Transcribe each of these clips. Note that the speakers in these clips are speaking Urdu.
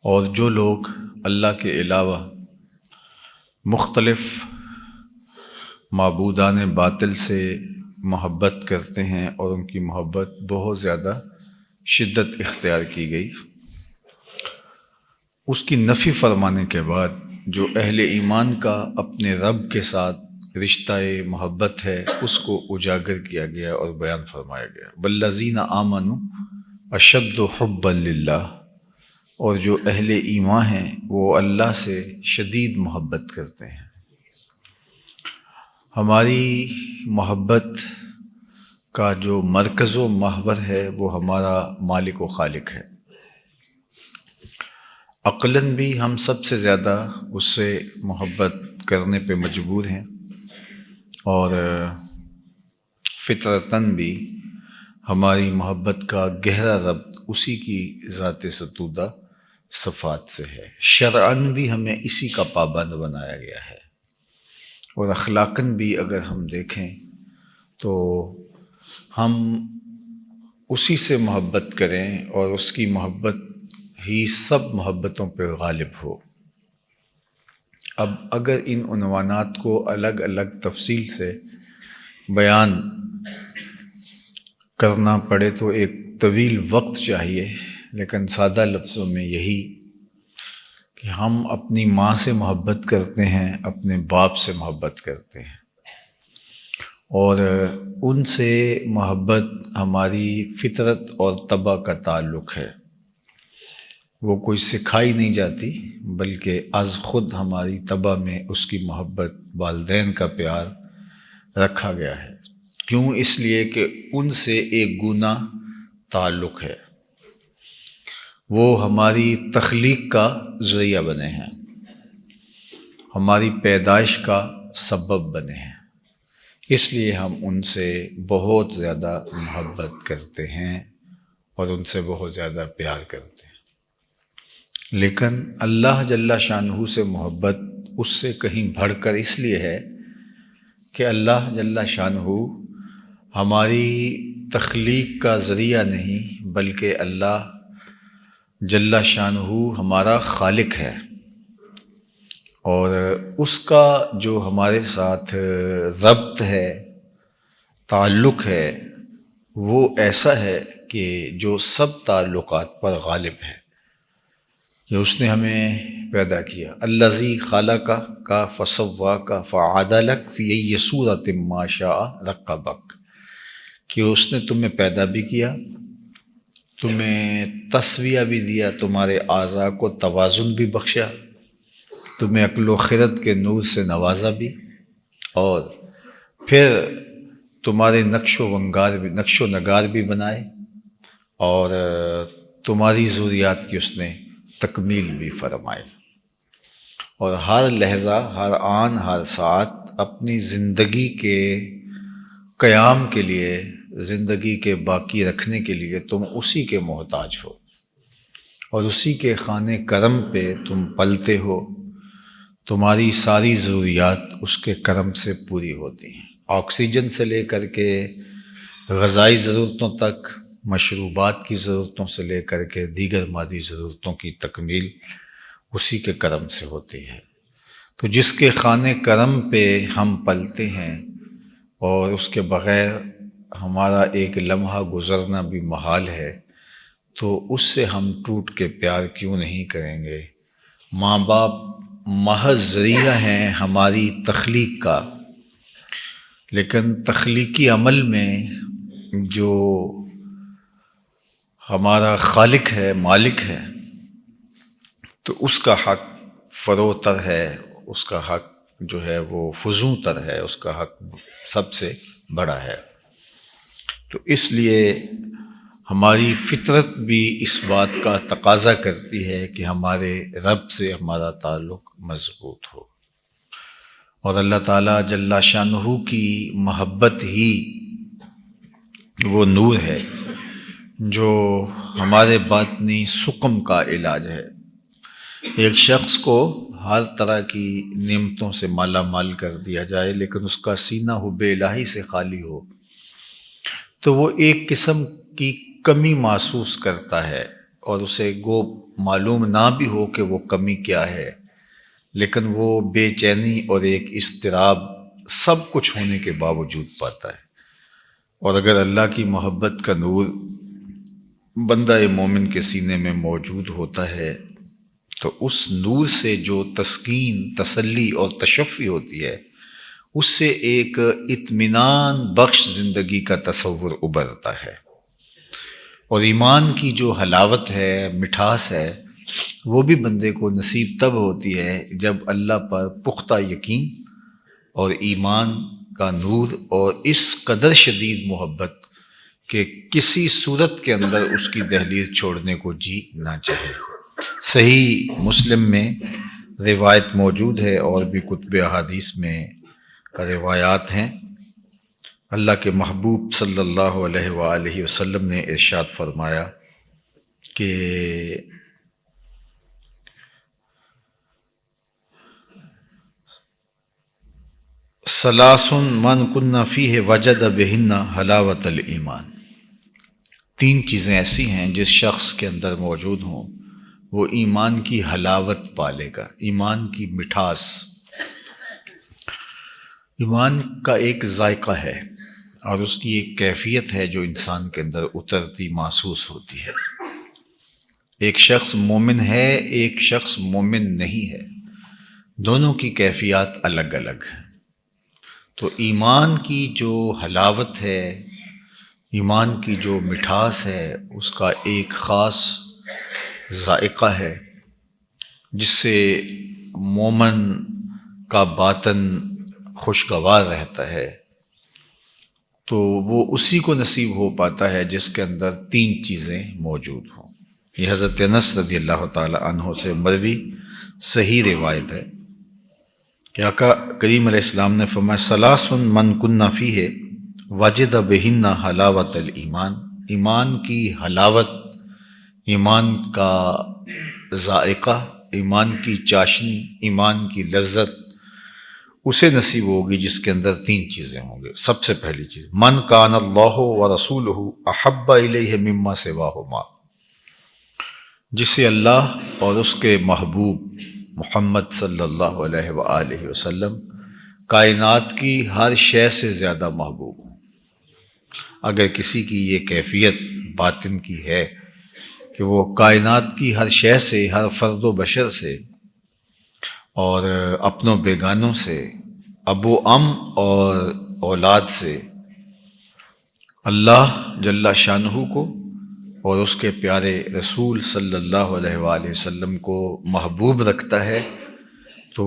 اور جو لوگ اللہ کے علاوہ مختلف معبودان باطل سے محبت کرتے ہیں اور ان کی محبت بہت زیادہ شدت اختیار کی گئی، اس کی نفی فرمانے کے بعد جو اہل ایمان کا اپنے رب کے ساتھ رشتہ محبت ہے اس کو اجاگر کیا گیا اور بیان فرمایا گیا۔ والذین آمنوا اشد حبا للہ، اور جو اہل ایمان ہیں وہ اللہ سے شدید محبت کرتے ہیں۔ ہماری محبت کا جو مرکز و محور ہے وہ ہمارا مالک و خالق ہے۔ عقلاً بھی ہم سب سے زیادہ اس سے محبت کرنے پہ مجبور ہیں، اور فطرتاً بھی ہماری محبت کا گہرا ربط اسی کی ذات ستودہ صفات سے ہے۔ شرعاً بھی ہمیں اسی کا پابند بنایا گیا ہے، اور اخلاقاً بھی اگر ہم دیکھیں تو ہم اسی سے محبت کریں اور اس کی محبت ہی سب محبتوں پہ غالب ہو۔ اب اگر ان عنوانات کو الگ الگ تفصیل سے بیان کرنا پڑے تو ایک طویل وقت چاہیے، لیکن سادہ لفظوں میں یہی کہ ہم اپنی ماں سے محبت کرتے ہیں، اپنے باپ سے محبت کرتے ہیں، اور ان سے محبت ہماری فطرت اور طبع کا تعلق ہے۔ وہ کوئی سکھائی نہیں جاتی، بلکہ از خود ہماری طبع میں اس کی محبت، والدین کا پیار رکھا گیا ہے۔ کیوں؟ اس لیے کہ ان سے ایک گونا تعلق ہے، وہ ہماری تخلیق کا ذریعہ بنے ہیں، ہماری پیدائش کا سبب بنے ہیں، اس لیے ہم ان سے بہت زیادہ محبت کرتے ہیں اور ان سے بہت زیادہ پیار کرتے ہیں۔ لیکن اللہ جل شانہ سے محبت اس سے کہیں بڑھ کر اس لیے ہے کہ اللہ جل شانہ ہماری تخلیق کا ذریعہ نہیں، بلکہ اللہ جل شانہ ہمارا خالق ہے، اور اس کا جو ہمارے ساتھ ربط ہے، تعلق ہے، وہ ایسا ہے کہ جو سب تعلقات پر غالب ہے، کہ اس نے ہمیں پیدا کیا۔ الذی خلقک فسواک فعدلک فی ای صورۃ ما شاء رکبک، کہ اس نے تمہیں پیدا بھی کیا، تمہیں تسویہ بھی دیا، تمہارے اعضاء کو توازن بھی بخشا، تمہیں عقل و خرد کے نور سے نوازا بھی، اور پھر تمہارے نقش و نگار بھی بنائے، اور تمہاری ضروریات کی اس نے تکمیل بھی فرمائے، اور ہر لحظہ، ہر آن، ہر ساعت اپنی زندگی کے قیام کے لیے، زندگی کے باقی رکھنے کے لیے تم اسی کے محتاج ہو، اور اسی کے خانے کرم پہ تم پلتے ہو۔ تمہاری ساری ضروریات اس کے کرم سے پوری ہوتی ہیں، آکسیجن سے لے کر کے غذائی ضرورتوں تک، مشروبات کی ضرورتوں سے لے کر کے دیگر مادی ضرورتوں کی تکمیل اسی کے کرم سے ہوتی ہے۔ تو جس کے خانے کرم پہ ہم پلتے ہیں اور اس کے بغیر ہمارا ایک لمحہ گزرنا بھی محال ہے، تو اس سے ہم ٹوٹ کے پیار کیوں نہیں کریں گے؟ ماں باپ محض ذریعہ ہیں ہماری تخلیق کا، لیکن تخلیقی عمل میں جو ہمارا خالق ہے، مالک ہے، تو اس کا حق فروع تر ہے، اس کا حق جو ہے وہ فزوں تر ہے، اس کا حق سب سے بڑا ہے۔ تو اس لیے ہماری فطرت بھی اس بات کا تقاضا کرتی ہے کہ ہمارے رب سے ہمارا تعلق مضبوط ہو، اور اللہ تعالیٰ جل شانہ کی محبت ہی وہ نور ہے جو ہمارے باطنی سقم کا علاج ہے۔ ایک شخص کو ہر طرح کی نعمتوں سے مالا مال کر دیا جائے، لیکن اس کا سینہ حب الہی سے خالی ہو تو وہ ایک قسم کی کمی محسوس کرتا ہے، اور اسے گو معلوم نہ بھی ہو کہ وہ کمی کیا ہے، لیکن وہ بے چینی اور ایک اضطراب سب کچھ ہونے کے باوجود پاتا ہے۔ اور اگر اللہ کی محبت کا نور بندہ مومن کے سینے میں موجود ہوتا ہے تو اس نور سے جو تسکین، تسلی اور تشفی ہوتی ہے، اس سے ایک اطمینان بخش زندگی کا تصور ابھرتا ہے۔ اور ایمان کی جو حلاوت ہے، مٹھاس ہے، وہ بھی بندے کو نصیب تب ہوتی ہے جب اللہ پر پختہ یقین اور ایمان کا نور اور اس قدر شدید محبت کہ کسی صورت کے اندر اس کی دہلیز چھوڑنے کو جی نہ چاہے۔ صحیح مسلم میں روایت موجود ہے اور بھی کتب احادیث میں روایات ہیں، اللہ کے محبوب صلی اللہ علیہ وآلہ وسلم نے ارشاد فرمایا کہ ثلاث من کن فیہ وجد بہن حلاوت الایمان، تین چیزیں ایسی ہیں جس شخص کے اندر موجود ہوں وہ ایمان کی حلاوت پالے گا، ایمان کی مٹھاس۔ ایمان کا ایک ذائقہ ہے اور اس کی ایک کیفیت ہے جو انسان کے اندر اترتی محسوس ہوتی ہے۔ ایک شخص مومن ہے، ایک شخص مومن نہیں ہے، دونوں کی کیفیات الگ الگ ہیں۔ تو ایمان کی جو حلاوت ہے، ایمان کی جو مٹھاس ہے، اس کا ایک خاص ذائقہ ہے جس سے مومن کا باطن خوشگوار رہتا ہے۔ تو وہ اسی کو نصیب ہو پاتا ہے جس کے اندر تین چیزیں موجود ہوں۔ یہ حضرت انس رضی اللہ تعالی عنہ سے مروی صحیح روایت ہے کہ آقا کریم علیہ السلام نے فرمایا ثلاث من کن فیہ وجد بہن حلاوت الایمان، ایمان کی حلاوت، ایمان کا ذائقہ، ایمان کی چاشنی، ایمان کی لذت اسے نصیب ہوگی جس کے اندر تین چیزیں ہوں گے۔ سب سے پہلی چیز من کان اللہ ورسولہ احب الیہ مما سواہما، جسے اللہ اور اس کے محبوب محمد صلی اللہ علیہ وآلہ وسلم کائنات کی ہر شے سے زیادہ محبوب ہوں۔ اگر کسی کی یہ کیفیت باطن کی ہے کہ وہ کائنات کی ہر شے سے، ہر فرد و بشر سے اور اپنوں بیگانوں سے، ابو ام اور اولاد سے اللہ جل شانہ کو اور اس کے پیارے رسول صلی اللہ علیہ وآلہ وسلم کو محبوب رکھتا ہے، تو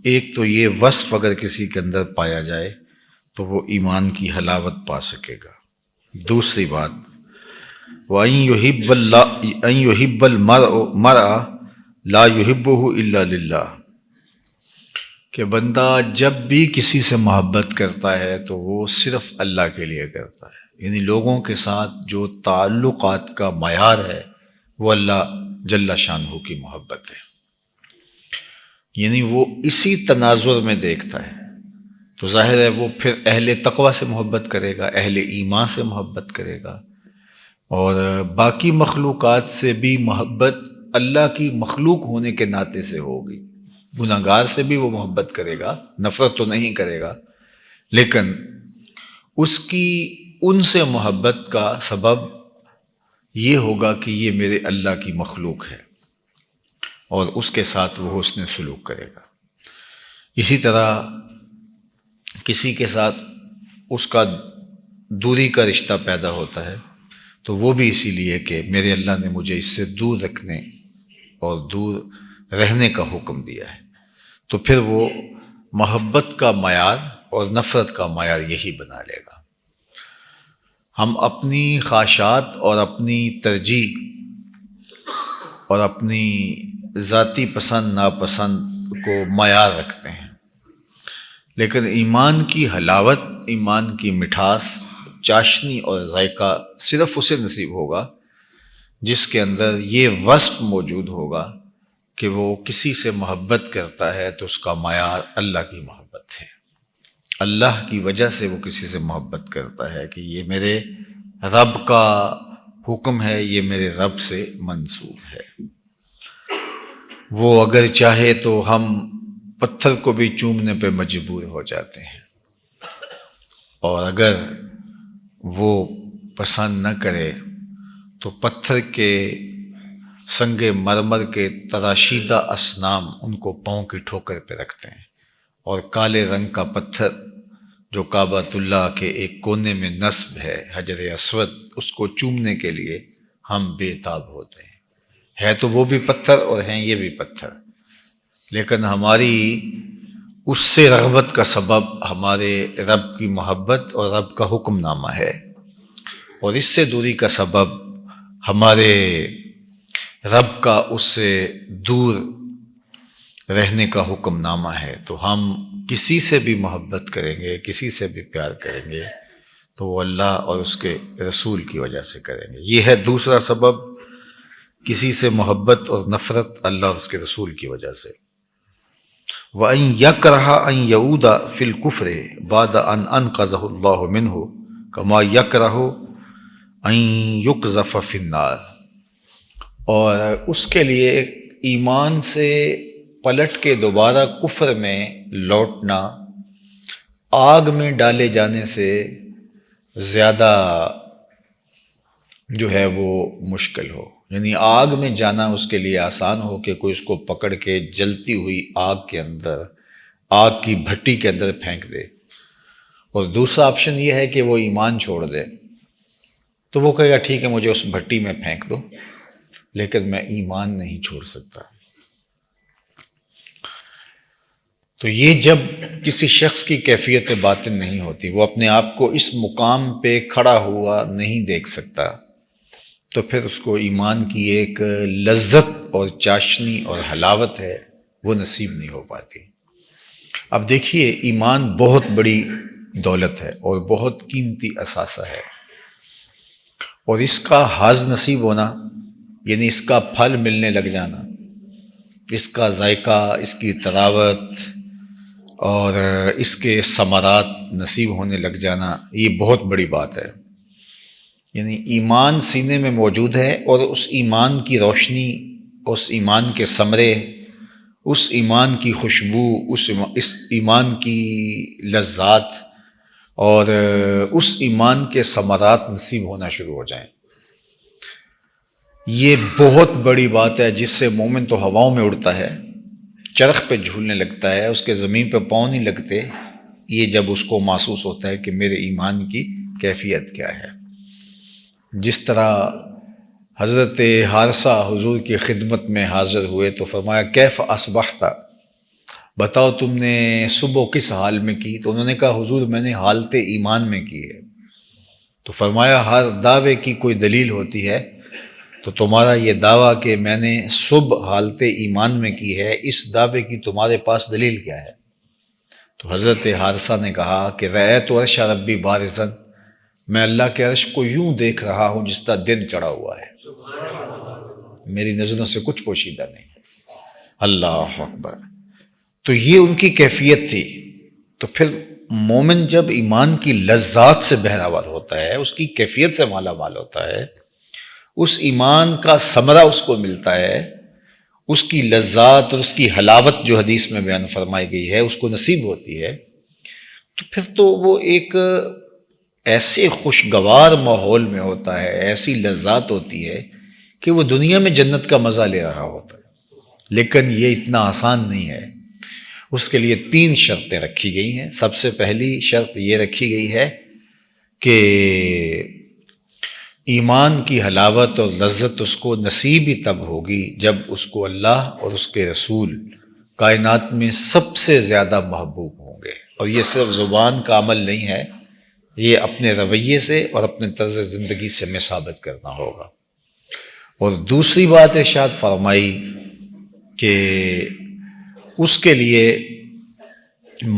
ایک تو یہ وصف اگر کسی کے اندر پایا جائے تو وہ ایمان کی حلاوت پا سکے گا۔ دوسری بات وَأَن يُحِبَّ الْمَرْءَ لَا يُحِبُّهُ إِلَّا لِلَّهِ، کہ بندہ جب بھی کسی سے محبت کرتا ہے تو وہ صرف اللہ کے لیے کرتا ہے، یعنی لوگوں کے ساتھ جو تعلقات کا معیار ہے وہ اللہ جل شانہ کی محبت ہے، یعنی وہ اسی تناظر میں دیکھتا ہے۔ تو ظاہر ہے وہ پھر اہل تقوی سے محبت کرے گا، اہل ایمان سے محبت کرے گا، اور باقی مخلوقات سے بھی محبت اللہ کی مخلوق ہونے کے ناطے سے ہوگی۔ گناہگار سے بھی وہ محبت کرے گا، نفرت تو نہیں کرے گا، لیکن اس کی ان سے محبت کا سبب یہ ہوگا کہ یہ میرے اللہ کی مخلوق ہے، اور اس کے ساتھ وہ حسن سلوک کرے گا۔ اسی طرح کسی کے ساتھ اس کا دوری کا رشتہ پیدا ہوتا ہے تو وہ بھی اسی لیے کہ میرے اللہ نے مجھے اس سے دور رکھنے اور دور رہنے کا حکم دیا ہے، تو پھر وہ محبت کا معیار اور نفرت کا معیار یہی بنا لے گا۔ ہم اپنی خواہشات اور اپنی ترجیح اور اپنی ذاتی پسند ناپسند کو معیار رکھتے ہیں، لیکن ایمان کی حلاوت، ایمان کی مٹھاس، چاشنی اور ذائقہ صرف اسے نصیب ہوگا جس کے اندر یہ وصف موجود ہوگا کہ وہ کسی سے محبت کرتا ہے تو اس کا معیار اللہ کی محبت ہے، اللہ کی وجہ سے وہ کسی سے محبت کرتا ہے کہ یہ میرے رب کا حکم ہے یہ میرے رب سے منسوب ہے۔ وہ اگر چاہے تو ہم پتھر کو بھی چومنے پہ مجبور ہو جاتے ہیں، اور اگر وہ پسند نہ کرے تو پتھر کے سنگ مرمر کے تراشیدہ اصنام ان کو پاؤں کی ٹھوکر پہ رکھتے ہیں، اور کالے رنگ کا پتھر جو کعبۃ اللہ کے ایک کونے میں نصب ہے، حجر اسود، اس کو چومنے کے لیے ہم بے تاب ہوتے ہیں۔ ہے تو وہ بھی پتھر اور ہیں یہ بھی پتھر، لیکن ہماری اس سے رغبت کا سبب ہمارے رب کی محبت اور رب کا حکم نامہ ہے، اور اس سے دوری کا سبب ہمارے رب کا اس سے دور رہنے کا حکم نامہ ہے۔ تو ہم کسی سے بھی محبت کریں گے، کسی سے بھی پیار کریں گے تو وہ اللہ اور اس کے رسول کی وجہ سے کریں گے۔ یہ ہے دوسرا سبب، کسی سے محبت اور نفرت اللہ اور اس کے رسول کی وجہ سے۔ وَأَن يَكْرَهَ أَن يَعُودَ فِي الْكُفْرِ بَعْدَ أَنْ أَنْقَذَهُ اللَّهُ مِنْهُ كَمَا يَكْرَهُ أَن يُقْذَفَ فِي النَّارِ، اور اس کے لیے ایمان سے پلٹ کے دوبارہ کفر میں لوٹنا آگ میں ڈالے جانے سے زیادہ جو ہے وہ مشکل ہو، یعنی آگ میں جانا اس کے لیے آسان ہو کہ کوئی اس کو پکڑ کے جلتی ہوئی آگ کے اندر، آگ کی بھٹی کے اندر پھینک دے، اور دوسرا آپشن یہ ہے کہ وہ ایمان چھوڑ دے، تو وہ کہے گا ٹھیک ہے مجھے اس بھٹی میں پھینک دو لیکن میں ایمان نہیں چھوڑ سکتا۔ تو یہ جب کسی شخص کی کیفیت باطن نہیں ہوتی، وہ اپنے آپ کو اس مقام پہ کھڑا ہوا نہیں دیکھ سکتا، تو پھر اس کو ایمان کی ایک لذت اور چاشنی اور حلاوت ہے وہ نصیب نہیں ہو پاتی۔ اب دیکھیے، ایمان بہت بڑی دولت ہے اور بہت قیمتی اثاثہ ہے، اور اس کا حظ نصیب ہونا، یعنی اس کا پھل ملنے لگ جانا، اس کا ذائقہ، اس کی تراوت اور اس کے ثمرات نصیب ہونے لگ جانا، یہ بہت بڑی بات ہے۔ یعنی ایمان سینے میں موجود ہے، اور اس ایمان کی روشنی، اس ایمان کے ثمرے، اس ایمان کی خوشبو، اس ایمان کی لذات اور اس ایمان کے ثمرات نصیب ہونا شروع ہو جائیں، یہ بہت بڑی بات ہے، جس سے مومن تو ہواؤں میں اڑتا ہے، چرخ پہ جھولنے لگتا ہے، اس کے زمین پہ پاؤں نہیں لگتے، یہ جب اس کو محسوس ہوتا ہے کہ میرے ایمان کی کیفیت کیا ہے۔ جس طرح حضرت حارثہ حضور کی خدمت میں حاضر ہوئے تو فرمایا کیف اصبحت، بتاؤ تم نے صبح کس حال میں کی؟ تو انہوں نے کہا حضور میں نے حالت ایمان میں کی ہے۔ تو فرمایا ہر دعوے کی کوئی دلیل ہوتی ہے، تو تمہارا یہ دعویٰ کہ میں نے صبح حالت ایمان میں کی ہے، اس دعوے کی تمہارے پاس دلیل کیا ہے؟ تو حضرت حارثہ نے کہا کہ رأیت عرش ربی بارزاً، میں اللہ کے عرش کو یوں دیکھ رہا ہوں جس طرح دن چڑھا ہوا ہے، میری نظروں سے کچھ پوشیدہ نہیں۔ اللہ اکبر! تو یہ ان کی کیفیت تھی۔ تو پھر مومن جب ایمان کی لذات سے بہرہور ہوتا ہے، اس کی کیفیت سے مالا مال ہوتا ہے، اس ایمان کا ثمرہ اس کو ملتا ہے، اس کی لذات اور اس کی حلاوت جو حدیث میں بیان فرمائی گئی ہے اس کو نصیب ہوتی ہے، تو پھر تو وہ ایک ایسے خوشگوار ماحول میں ہوتا ہے، ایسی لذات ہوتی ہے کہ وہ دنیا میں جنت کا مزہ لے رہا ہوتا ہے۔ لیکن یہ اتنا آسان نہیں ہے، اس کے لیے 3 شرطیں رکھی گئی ہیں۔ سب سے پہلی شرط یہ رکھی گئی ہے کہ ایمان کی حلاوت اور لذت اس کو نصیب ہی تب ہوگی جب اس کو اللہ اور اس کے رسول کائنات میں سب سے زیادہ محبوب ہوں گے، اور یہ صرف زبان کا عمل نہیں ہے، یہ اپنے رویے سے اور اپنے طرز زندگی سے ہمیں ثابت کرنا ہوگا۔ اور دوسری بات ارشاد فرمائی کہ اس کے لیے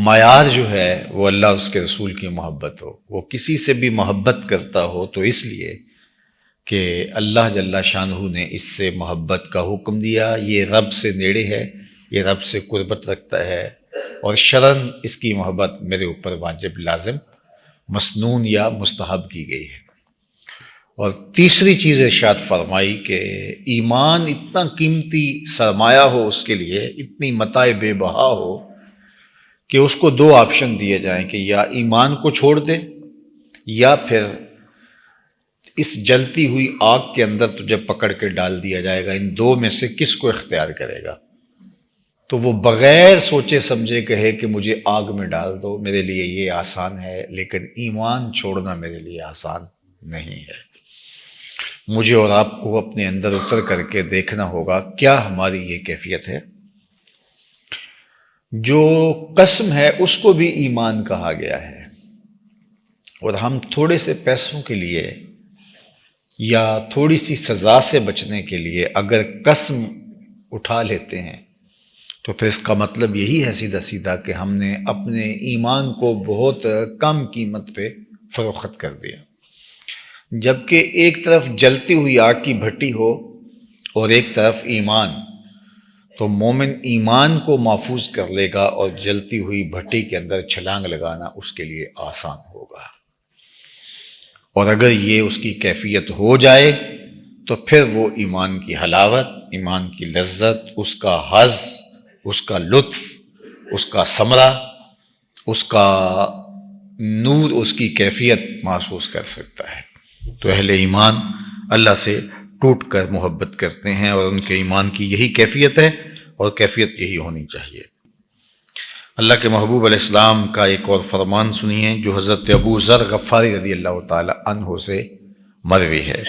معیار جو ہے وہ اللہ اور اس کے رسول کی محبت ہو، وہ کسی سے بھی محبت کرتا ہو تو اس لیے کہ اللہ جل شانہ نے اس سے محبت کا حکم دیا، یہ رب سے نیڑے ہے، یہ رب سے قربت رکھتا ہے، اور شرعاً اس کی محبت میرے اوپر واجب، لازم، مسنون یا مستحب کی گئی ہے۔ اور تیسری چیز ارشاد فرمائی کہ ایمان اتنا قیمتی سرمایہ ہو اس کے لیے، اتنی متاع بے بہا ہو کہ اس کو دو آپشن دیے جائیں کہ یا ایمان کو چھوڑ دے یا پھر اس جلتی ہوئی آگ کے اندر تجھے پکڑ کے ڈال دیا جائے گا، ان دو میں سے کس کو اختیار کرے گا؟ تو وہ بغیر سوچے سمجھے کہے کہ مجھے آگ میں ڈال دو، میرے لیے یہ آسان ہے، لیکن ایمان چھوڑنا میرے لیے آسان نہیں ہے۔ مجھے اور آپ کو اپنے اندر اتر کر کے دیکھنا ہوگا کیا ہماری یہ کیفیت ہے۔ جو قسم ہے اس کو بھی ایمان کہا گیا ہے، اور ہم تھوڑے سے پیسوں کے لیے یا تھوڑی سی سزا سے بچنے کے لیے اگر قسم اٹھا لیتے ہیں تو پھر اس کا مطلب یہی ہے سیدھا سیدھا کہ ہم نے اپنے ایمان کو بہت کم قیمت پہ فروخت کر دیا۔ جبکہ ایک طرف جلتی ہوئی آگ کی بھٹی ہو اور ایک طرف ایمان، تو مومن ایمان کو محفوظ کر لے گا اور جلتی ہوئی بھٹی کے اندر چھلانگ لگانا اس کے لیے آسان ہوگا۔ اور اگر یہ اس کی کیفیت ہو جائے تو پھر وہ ایمان کی حلاوت، ایمان کی لذت، اس کا حظ، اس کا لطف، اس کا ثمرہ، اس کا نور، اس کی کیفیت محسوس کر سکتا ہے۔ تو اہل ایمان اللہ سے ٹوٹ کر محبت کرتے ہیں، اور ان کے ایمان کی یہی کیفیت ہے اور کیفیت یہی ہونی چاہیے۔ اللہ کے محبوب علیہ السلام کا ایک اور فرمان سنیے جو حضرت ابو ذر غفاری رضی اللہ تعالی عنہ سے مروی ہے۔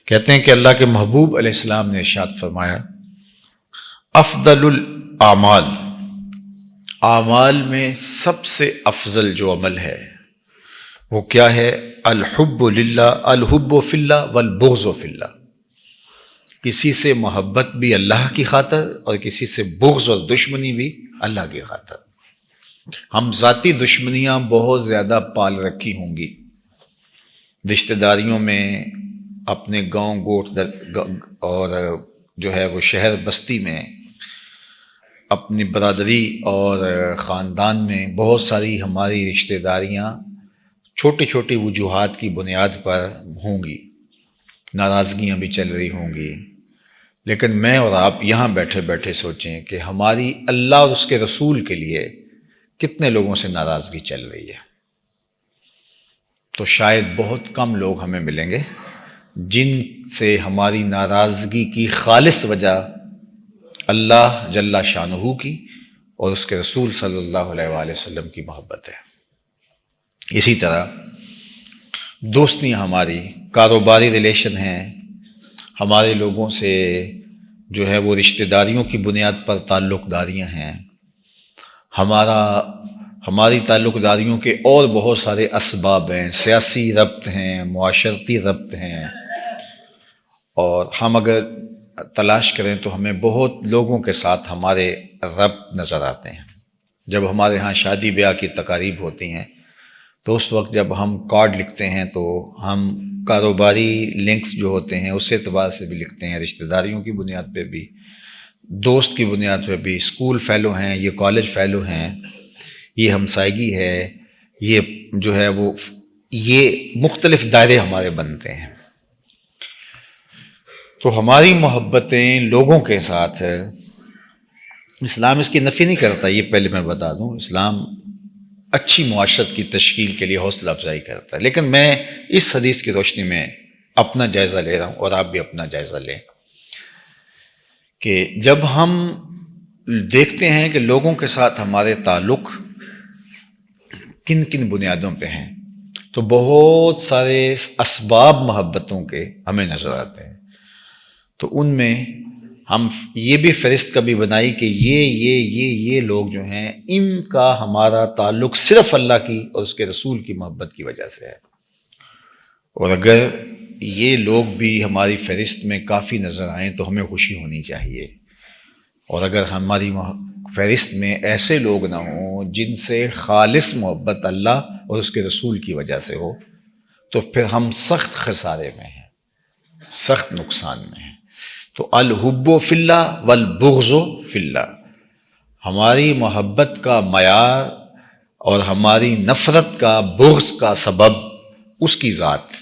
کہتے ہیں کہ اللہ کے محبوب علیہ السلام نے ارشاد فرمایا، افضل الاعمال، اعمال میں سب سے افضل جو عمل ہے وہ کیا ہے؟ الحب للہ، الحب فی اللہ والبغض فی اللہ، کسی سے محبت بھی اللہ کی خاطر اور کسی سے بغض اور دشمنی بھی اللہ کی خاطر۔ ہم ذاتی دشمنیاں بہت زیادہ پال رکھی ہوں گی، رشتہ داریوں میں، اپنے گاؤں گوٹ اور جو ہے وہ شہر بستی میں، اپنی برادری اور خاندان میں بہت ساری ہماری رشتہ داریاں چھوٹی چھوٹی وجوہات کی بنیاد پر ہوں گی، ناراضگیاں بھی چل رہی ہوں گی، لیکن میں اور آپ یہاں بیٹھے بیٹھے سوچیں کہ ہماری اللہ اور اس کے رسول کے لیے کتنے لوگوں سے ناراضگی چل رہی ہے۔ تو شاید بہت کم لوگ ہمیں ملیں گے جن سے ہماری ناراضگی کی خالص وجہ اللہ جل شانہ کی اور اس کے رسول صلی اللہ علیہ وآلہ وسلم کی محبت ہے۔ اسی طرح دوستیاں، ہماری کاروباری ریلیشن ہیں، ہمارے لوگوں سے جو ہے وہ رشتہ داریوں کی بنیاد پر تعلق داریاں ہیں، ہماری تعلق داریوں کے اور بہت سارے اسباب ہیں، سیاسی ربط ہیں، معاشرتی ربط ہیں، اور ہم اگر تلاش کریں تو ہمیں بہت لوگوں کے ساتھ ہمارے ربط نظر آتے ہیں۔ جب ہمارے ہاں شادی بیاہ کی تقاریب ہوتی ہیں تو اس وقت جب ہم کارڈ لکھتے ہیں تو ہم کاروباری لنکس جو ہوتے ہیں اس اعتبار سے بھی لکھتے ہیں، رشتہ داریوں کی بنیاد پہ بھی، دوست کی بنیاد پہ بھی، اسکول فیلو ہیں، یہ کالج فیلو ہیں، یہ ہمسائیگی ہے، یہ جو ہے وہ یہ مختلف دائرے ہمارے بنتے ہیں۔ تو ہماری محبتیں لوگوں کے ساتھ، اسلام اس کی نفی نہیں کرتا، یہ پہلے میں بتا دوں، اسلام اچھی معاشرت کی تشکیل کے لیے حوصلہ افزائی کرتا ہے، لیکن میں اس حدیث کی روشنی میں اپنا جائزہ لے رہا ہوں اور آپ بھی اپنا جائزہ لیں کہ جب ہم دیکھتے ہیں کہ لوگوں کے ساتھ ہمارے تعلق کن کن بنیادوں پہ ہیں تو بہت سارے اسباب محبتوں کے ہمیں نظر آتے ہیں۔ تو ان میں ہم یہ بھی فہرست کبھی بنائی کہ یہ لوگ جو ہیں ان کا ہمارا تعلق صرف اللہ کی اور اس کے رسول کی محبت کی وجہ سے ہے، اور اگر یہ لوگ بھی ہماری فہرست میں کافی نظر آئیں تو ہمیں خوشی ہونی چاہیے، اور اگر ہماری فہرست میں ایسے لوگ نہ ہوں جن سے خالص محبت اللہ اور اس کے رسول کی وجہ سے ہو تو پھر ہم سخت خسارے میں ہیں، سخت نقصان میں ہیں۔ تو الحب فی اللہ والبغض فی اللہ، ہماری محبت کا معیار اور ہماری نفرت کا، بغض کا سبب اس کی ذات،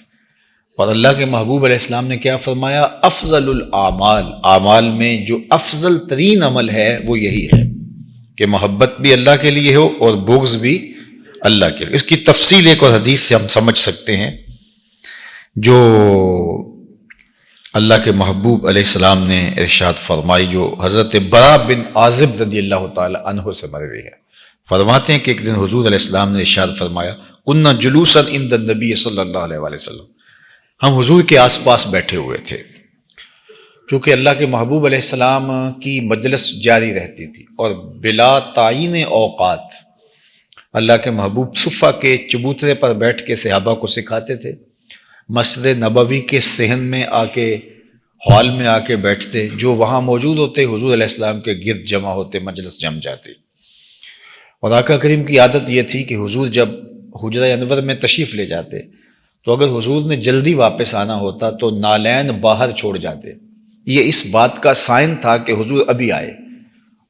اور اللہ کے محبوب علیہ السلام نے کیا فرمایا؟ افضل الاعمال، اعمال میں جو افضل ترین عمل ہے وہ یہی ہے کہ محبت بھی اللہ کے لیے ہو اور بغض بھی اللہ کے لیے۔ اس کی تفصیل ایک اور حدیث سے ہم سمجھ سکتے ہیں جو اللہ کے محبوب علیہ السلام نے ارشاد فرمائی، جو حضرت برا بن عازب رضی اللہ تعالی عنہ سے مروی ہے۔ فرماتے ہیں کہ ایک دن حضور علیہ السلام نے ارشاد فرمایا، کنا جلوسا عند النبی صلی اللہ علیہ وسلم، ہم حضور کے آس پاس بیٹھے ہوئے تھے، چونکہ اللہ کے محبوب علیہ السلام کی مجلس جاری رہتی تھی اور بلا تعین اوقات اللہ کے محبوب صفہ کے چبوترے پر بیٹھ کے صحابہ کو سکھاتے تھے، مسجد نبوی کے صحن میں آ کے، ہال میں آ کے بیٹھتے، جو وہاں موجود ہوتے حضور علیہ السلام کے گرد جمع ہوتے، مجلس جم جاتی۔ اور آقا کریم کی عادت یہ تھی کہ حضور جب حجرہ انور میں تشریف لے جاتے تو اگر حضور نے جلدی واپس آنا ہوتا تو نالین باہر چھوڑ جاتے، یہ اس بات کا سائن تھا کہ حضور ابھی آئے،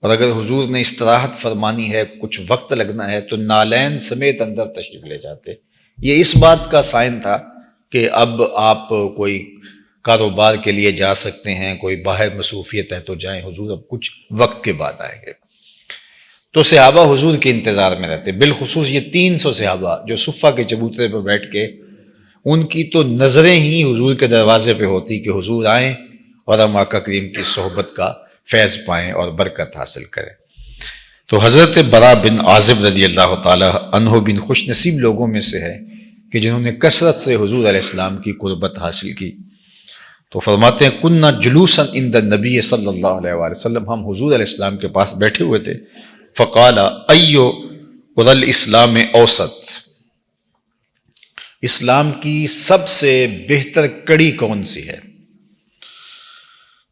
اور اگر حضور نے استراحت فرمانی ہے، کچھ وقت لگنا ہے، تو نالین سمیت اندر تشریف لے جاتے، یہ اس بات کا سائن تھا کہ اب آپ کوئی کاروبار کے لیے جا سکتے ہیں، کوئی باہر مصروفیت ہے تو جائیں، حضور اب کچھ وقت کے بعد آئیں گے۔ تو صحابہ حضور کے انتظار میں رہتے، بالخصوص یہ 300 صحابہ جو صفہ کے چبوترے پہ بیٹھ کے، ان کی تو نظریں ہی حضور کے دروازے پہ ہوتی کہ حضور آئیں اور ہم آقا کریم کی صحبت کا فیض پائیں اور برکت حاصل کریں۔ تو حضرت برا بن عازب رضی اللہ تعالی عنہ بن خوش نصیب لوگوں میں سے ہے کہ جنہوں نے کثرت سے حضور علیہ السلام کی قربت حاصل کی۔ تو فرماتے ہیں کننا جلوسا عند النبی صلی اللہ علیہ وآلہ وسلم، ہم حضور علیہ السلام کے پاس بیٹھے ہوئے تھے، فقال ایو الاسلام اوسط، اسلام کی سب سے بہتر کڑی کون سی ہے؟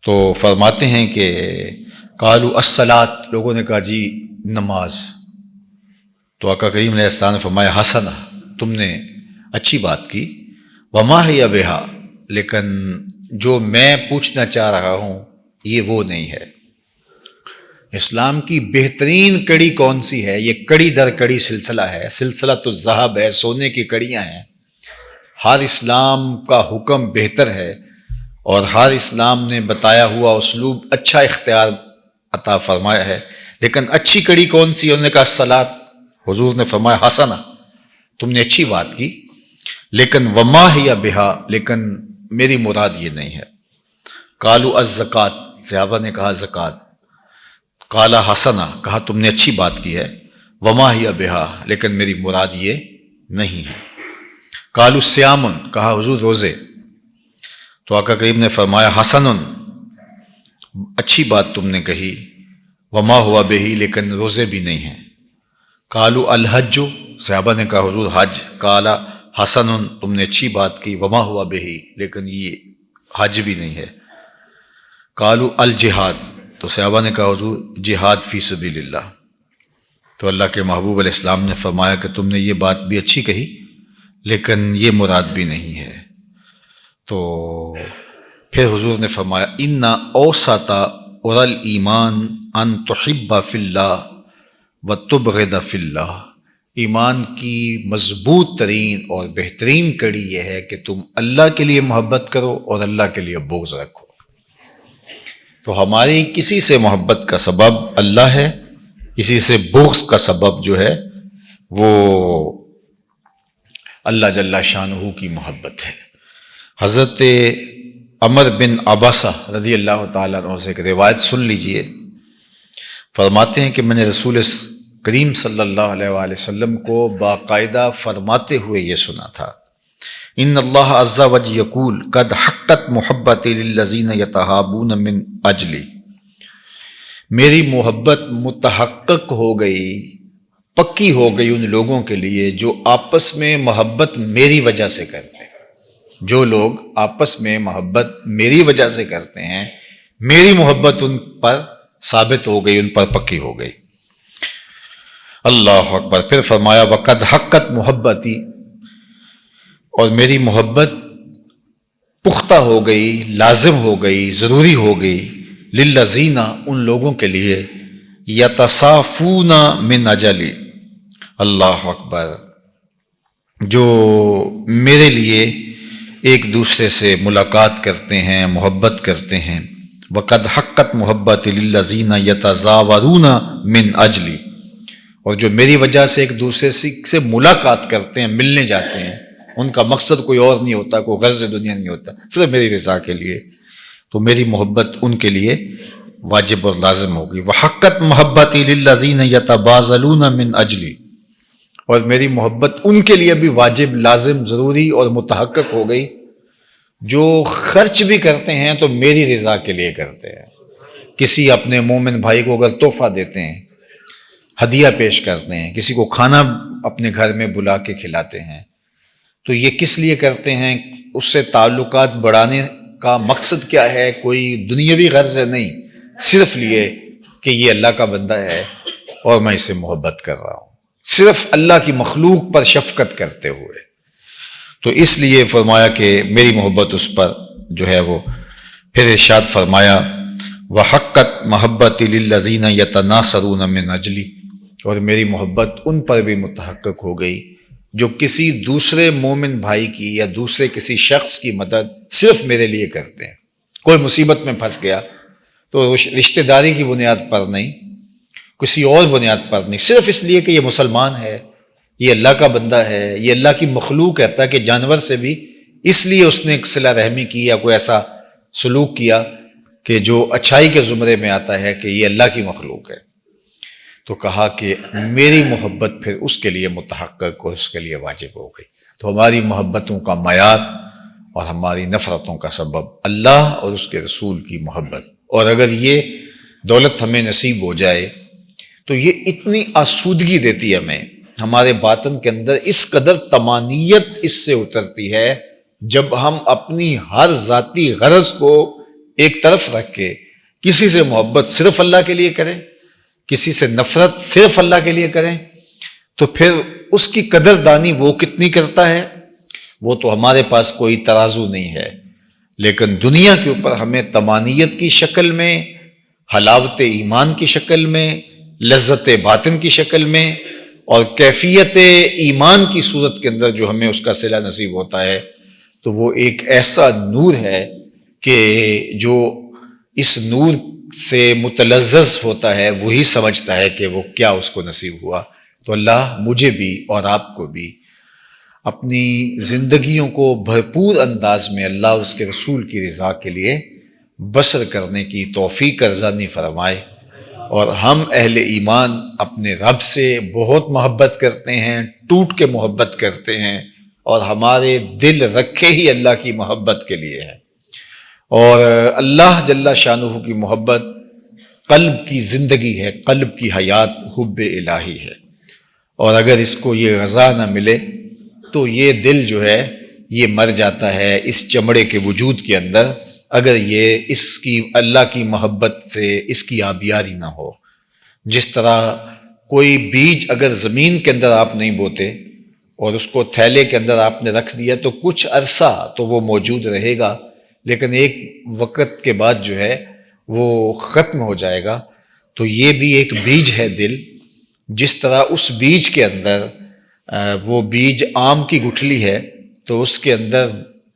تو فرماتے ہیں کہ قالوا الصلاۃ، لوگوں نے کہا جی نماز۔ تو آقا کریم علیہ السلام نے فرمایا حسنہ، تم نے اچھی بات کی، وما ہی بہا، لیکن جو میں پوچھنا چاہ رہا ہوں یہ وہ نہیں ہے۔ اسلام کی بہترین کڑی کون سی ہے؟ یہ کڑی در کڑی سلسلہ ہے، سلسلہ تو ذہب ہے، سونے کی کڑیاں ہیں، ہر اسلام کا حکم بہتر ہے اور ہر اسلام نے بتایا ہوا اسلوب اچھا اختیار عطا فرمایا ہے، لیکن اچھی کڑی کون سی؟ انہوں نے کہا صلاۃ، حضور نے فرمایا حسنہ، تم نے اچھی بات کی، لیکن وما ہی بہا، لیکن میری مراد یہ نہیں ہے۔ قالوا الزکات، صحابہ نے کہا زکات، قال حسنہ، کہا تم نے اچھی بات کی ہے، وما ہی بہا، لیکن میری مراد یہ نہیں ہے۔ قالوا صیام، کہا حضور روزے، تو آقا کریم نے فرمایا حسن، اچھی بات تم نے کہی، وما ہوا بہی، لیکن روزے بھی نہیں ہیں۔ قالوا الحج، صحابہ نے کہا حضور حج، قال حسن، تم نے اچھی بات کی، وما ہوا بہی، لیکن یہ حج بھی نہیں ہے۔ قالوا الجہاد، تو صحابہ نے کہا حضور جہاد فی سبیل اللہ۔ تو اللہ کے محبوب علیہ السلام نے فرمایا کہ تم نے یہ بات بھی اچھی کہی لیکن یہ مراد بھی نہیں ہے۔ تو پھر حضور نے فرمایا ان اوسط الایمان ان تحب فی اللہ وتبغض فی اللہ، ایمان کی مضبوط ترین اور بہترین کڑی یہ ہے کہ تم اللہ کے لیے محبت کرو اور اللہ کے لیے بغض رکھو۔ تو ہماری کسی سے محبت کا سبب اللہ ہے، کسی سے بغض کا سبب جو ہے وہ اللہ جل شانہ کی محبت ہے۔ حضرت عمر بن عباسہ رضی اللہ تعالیٰ عنہ سے ایک روایت سن لیجئے، فرماتے ہیں کہ میں نے رسول کریم صلی اللہ علیہ وآلہ وسلم کو باقاعدہ فرماتے ہوئے یہ سنا تھا، ان اللہ عز وجل یقول قد حقت محبتی للذین یتحابون من اجلی، میری محبت متحقق ہو گئی، پکی ہو گئی ان لوگوں کے لیے جو آپس میں محبت میری وجہ سے کرتے ہیں۔ جو لوگ آپس میں محبت میری وجہ سے کرتے ہیں، میری محبت ان پر ثابت ہو گئی، ان پر پکی ہو گئی۔ اللہ اکبر۔ پھر فرمایا وقد حقت محبتی، اور میری محبت پختہ ہو گئی، لازم ہو گئی، ضروری ہو گئی، للذین، ان لوگوں کے لیے، یتصافون من اجلی، اللہ اکبر، جو میرے لیے ایک دوسرے سے ملاقات کرتے ہیں، محبت کرتے ہیں۔ وَقَدْ حَقَّتْ مُحَبَّتِ لِلَّذِينَ يَتَزَاوَرُونَ مِنْ أَجْلِي، اور جو میری وجہ سے ایک دوسرے سے ملاقات کرتے ہیں، ملنے جاتے ہیں، ان کا مقصد کوئی اور نہیں ہوتا، کوئی غرض دنیا نہیں ہوتا، صرف میری رضا کے لیے، تو میری محبت ان کے لیے واجب اور لازم ہوگی۔ وَحَقَّتْ مُحَبَّتِي لِلَّذِينَ يَتَبَازَلُونَ مِنْ أَجْلِي، اور میری محبت ان کے لیے بھی واجب، لازم، ضروری اور متحقق ہو گئی جو خرچ بھی کرتے ہیں تو میری رضا کے لیے کرتے ہیں۔ کسی اپنے مومن بھائی کو اگر تحفہ دیتے ہیں، ہدیہ پیش کرتے ہیں، کسی کو کھانا اپنے گھر میں بلا کے کھلاتے ہیں، تو یہ کس لیے کرتے ہیں؟ اس سے تعلقات بڑھانے کا مقصد کیا ہے؟ کوئی دنیاوی غرض ہے نہیں، صرف لیے کہ یہ اللہ کا بندہ ہے اور میں اس سے محبت کر رہا ہوں، صرف اللہ کی مخلوق پر شفقت کرتے ہوئے۔ تو اس لیے فرمایا کہ میری محبت اس پر جو ہے وہ، پھر ارشاد فرمایا وَحَقَّتْ مَحَبَّتِي لِلَّذِينَ يَتَنَاصَرُونَ مِنْ أَجْلِي، اور میری محبت ان پر بھی متحقق ہو گئی جو کسی دوسرے مومن بھائی کی یا دوسرے کسی شخص کی مدد صرف میرے لیے کرتے ہیں۔ کوئی مصیبت میں پھنس گیا تو رشتہ داری کی بنیاد پر نہیں، کسی اور بنیاد پر نہیں، صرف اس لیے کہ یہ مسلمان ہے، یہ اللہ کا بندہ ہے، یہ اللہ کی مخلوق ہے، تاکہ جانور سے بھی اس لیے اس نے صلہ رحمی کی یا کوئی ایسا سلوک کیا کہ جو اچھائی کے زمرے میں آتا ہے کہ یہ اللہ کی مخلوق ہے، تو کہا کہ میری محبت پھر اس کے لیے متحقق اور اس کے لیے واجب ہو گئی۔ تو ہماری محبتوں کا معیار اور ہماری نفرتوں کا سبب اللہ اور اس کے رسول کی محبت، اور اگر یہ دولت ہمیں نصیب ہو جائے تو یہ اتنی آسودگی دیتی ہے ہمیں، ہمارے باطن کے اندر اس قدر طمانینت اس سے اترتی ہے جب ہم اپنی ہر ذاتی غرض کو ایک طرف رکھ کے کسی سے محبت صرف اللہ کے لیے کریں، کسی سے نفرت صرف اللہ کے لیے کریں، تو پھر اس کی قدر دانی وہ کتنی کرتا ہے وہ تو ہمارے پاس کوئی ترازو نہیں ہے، لیکن دنیا کے اوپر ہمیں طمانینت کی شکل میں، حلاوت ایمان کی شکل میں، لذت باطن کی شکل میں اور کیفیت ایمان کی صورت کے اندر جو ہمیں اس کا صلہ نصیب ہوتا ہے، تو وہ ایک ایسا نور ہے کہ جو اس نور سے متلذذ ہوتا ہے وہی سمجھتا ہے کہ وہ کیا اس کو نصیب ہوا۔ تو اللہ مجھے بھی اور آپ کو بھی اپنی زندگیوں کو بھرپور انداز میں اللہ اس کے رسول کی رضا کے لیے بسر کرنے کی توفیق ارزانی فرمائے، اور ہم اہل ایمان اپنے رب سے بہت محبت کرتے ہیں، ٹوٹ کے محبت کرتے ہیں، اور ہمارے دل رکھے ہی اللہ کی محبت کے لیے ہیں، اور اللہ جل شانہ کی محبت قلب کی زندگی ہے، قلب کی حیات حب الہی ہے، اور اگر اس کو یہ غذا نہ ملے تو یہ دل جو ہے یہ مر جاتا ہے اس چمڑے کے وجود کے اندر، اگر یہ اس کی اللہ کی محبت سے اس کی آبیاری نہ ہو۔ جس طرح کوئی بیج اگر زمین کے اندر آپ نہیں بوتے اور اس کو تھیلے کے اندر آپ نے رکھ دیا تو کچھ عرصہ تو وہ موجود رہے گا، لیکن ایک وقت کے بعد جو ہے وہ ختم ہو جائے گا۔ تو یہ بھی ایک بیج ہے دل، جس طرح اس بیج کے اندر وہ بیج آم کی گٹھلی ہے تو اس کے اندر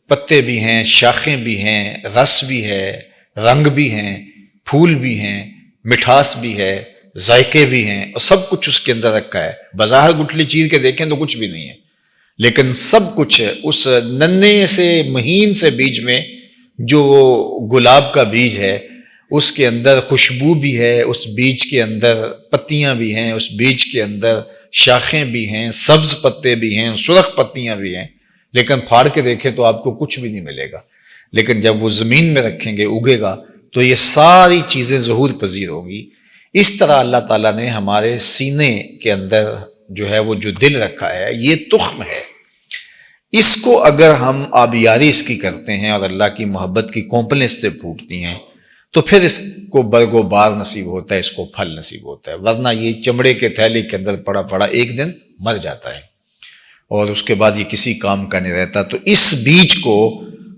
پتے بھی ہیں، شاخیں بھی ہیں، رس بھی ہے، رنگ بھی ہیں، پھول بھی ہیں، مٹھاس بھی ہے، ذائقے بھی ہیں، اور سب کچھ اس کے اندر رکھا ہے۔ بظاہر گٹھلی چیر کے دیکھیں تو کچھ بھی نہیں ہے، لیکن سب کچھ اس ننھے سے مہین سے بیج میں، جو گلاب کا بیج ہے اس کے اندر خوشبو بھی ہے، اس بیج کے اندر پتیاں بھی ہیں، اس بیج کے اندر شاخیں بھی ہیں، سبز پتے بھی ہیں، سرخ پتیاں بھی ہیں، لیکن پھاڑ کے دیکھیں تو آپ کو کچھ بھی نہیں ملے گا۔ لیکن جب وہ زمین میں رکھیں گے، اگے گا، تو یہ ساری چیزیں ظہور پذیر ہوں گی۔ اس طرح اللہ تعالیٰ نے ہمارے سینے کے اندر جو ہے وہ جو دل رکھا ہے، یہ تخم ہے، اس کو اگر ہم آبیاری اس کی کرتے ہیں اور اللہ کی محبت کی کونپلیں اس سے پھوٹتی ہیں تو پھر اس کو برگ و بار نصیب ہوتا ہے، اس کو پھل نصیب ہوتا ہے، ورنہ یہ چمڑے کے تھیلے کے اندر پڑا پڑا ایک دن مر جاتا ہے اور اس کے بعد یہ کسی کام کا نہیں رہتا۔ تو اس بیج کو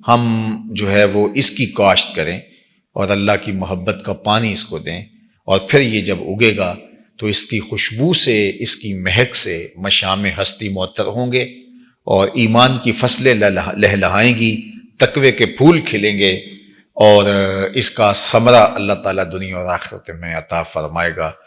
ہم جو ہے وہ اس کی کاشت کریں اور اللہ کی محبت کا پانی اس کو دیں، اور پھر یہ جب اگے گا تو اس کی خوشبو سے، اس کی مہک سے مشام ہستی معطر ہوں گے، اور ایمان کی فصلیں لہلہائیں گی، تقوی کے پھول کھلیں گے، اور اس کا ثمرہ اللہ تعالیٰ دنیا اور آخرت میں عطا فرمائے گا۔